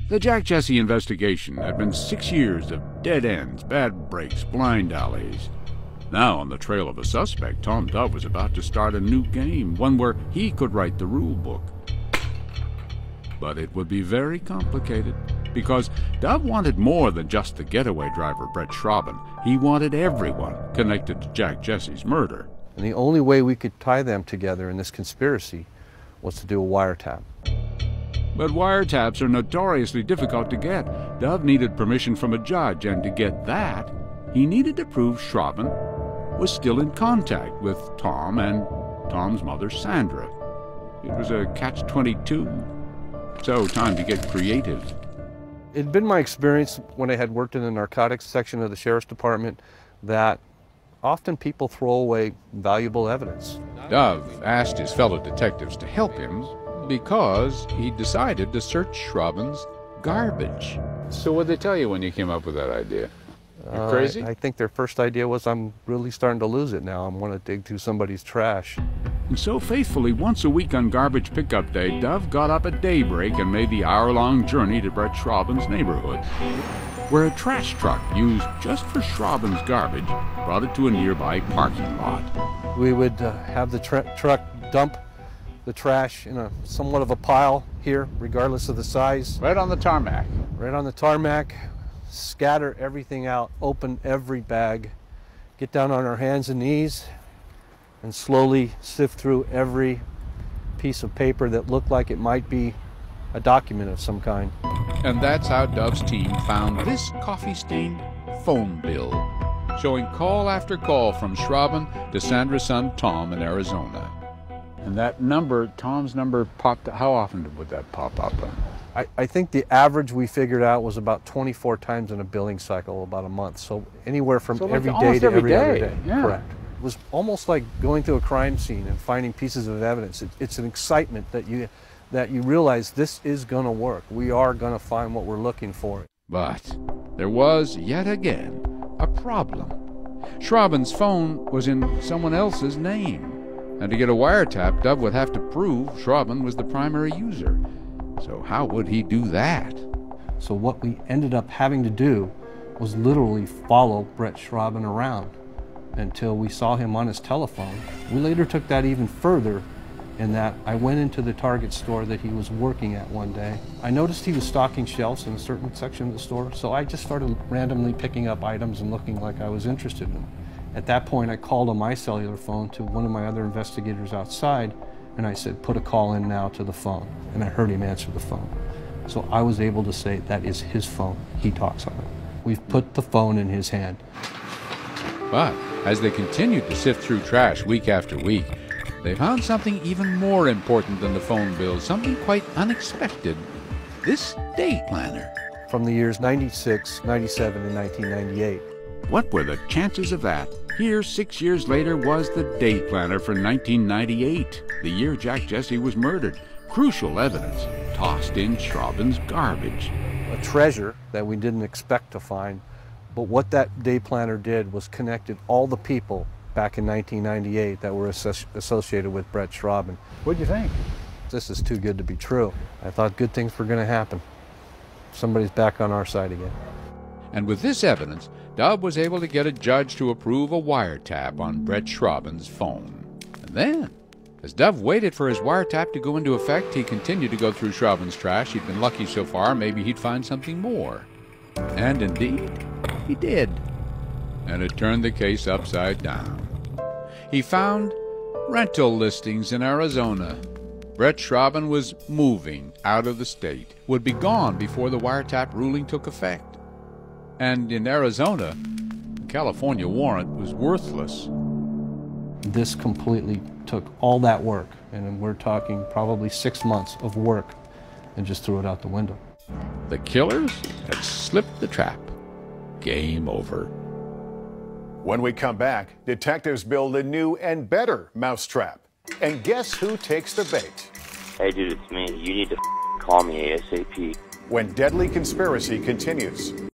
The Jack Jesse investigation had been 6 years of dead ends, bad breaks, blind alleys. Now, on the trail of a suspect, Tom Dove was about to start a new game, one where he could write the rule book. But it would be very complicated, because Dove wanted more than just the getaway driver, Brett Schrauben. He wanted everyone connected to Jack Jesse's murder. And the only way we could tie them together in this conspiracy was to do a wiretap. But wiretaps are notoriously difficult to get. Dove needed permission from a judge, and to get that, he needed to prove Schrauben was still in contact with Tom and Tom's mother, Sandra. It was a catch-22. So, time to get creative. It had been my experience when I had worked in the narcotics section of the Sheriff's Department that often people throw away valuable evidence. Dove asked his fellow detectives to help him because he decided to search Schrauben's garbage. So what'd they tell you when you came up with that idea? You crazy? I think their first idea was, I'm really starting to lose it now. I want to dig through somebody's trash. And so faithfully, once a week on garbage pickup day, Dove got up at daybreak and made the hour-long journey to Brett Schrauben's neighborhood, where a trash truck used just for Schrauben's garbage brought it to a nearby parking lot. We would have the truck dump the trash in a somewhat of a pile here, regardless of the size. Right on the tarmac. Right on the tarmac. Scatter everything out, open every bag, get down on our hands and knees, and slowly sift through every piece of paper that looked like it might be a document of some kind. And that's how Dove's team found this coffee-stained phone bill, showing call after call from Schrauben to Sandra's son Tom in Arizona. And that number, Tom's number, popped. How often would that pop up? I think the average we figured out was about 24 times in a billing cycle, about a month. So anywhere from every day to every other day. Yeah. Correct. It was almost like going through a crime scene and finding pieces of evidence. It's an excitement that you realize this is going to work. We are going to find what we're looking for. But there was, yet again, a problem. Schrauben's phone was in someone else's name. And to get a wiretap, Dove would have to prove Schrauben was the primary user. So how would he do that? So what we ended up having to do was literally follow Brett Schrauben around until we saw him on his telephone. We later took that even further in that I went into the Target store that he was working at one day. I noticed he was stocking shelves in a certain section of the store, so I just started randomly picking up items and looking like I was interested in them. At that point, I called on my cellular phone to one of my other investigators outside, and I said, put a call in now to the phone. And I heard him answer the phone. So I was able to say, that is his phone. He talks on it. We've put the phone in his hand. But as they continued to sift through trash week after week, they found something even more important than the phone bill, something quite unexpected. This day planner. From the years 96, 97, and 1998. What were the chances of that? Here, 6 years later, was the day planner for 1998, the year Jack Jesse was murdered. Crucial evidence tossed in Schrauben's garbage. A treasure that we didn't expect to find, but what that day planner did was connected all the people back in 1998 that were associated with Brett Schrauben. What'd you think? This is too good to be true. I thought good things were going to happen. Somebody's back on our side again. And with this evidence, Dove was able to get a judge to approve a wiretap on Brett Schrauben's phone. And then, as Dove waited for his wiretap to go into effect, he continued to go through Schrauben's trash. He'd been lucky so far, maybe he'd find something more. And indeed, he did. And it turned the case upside down. He found rental listings in Arizona. Brett Schrauben was moving out of the state, would be gone before the wiretap ruling took effect. And in Arizona, the California warrant was worthless. This completely took all that work, and we're talking probably 6 months of work, and just threw it out the window. The killers had slipped the trap. Game over. When we come back, detectives build a new and better mousetrap. And guess who takes the bait? Hey dude, it's me. You need to call me ASAP. When Deadly Conspiracy continues.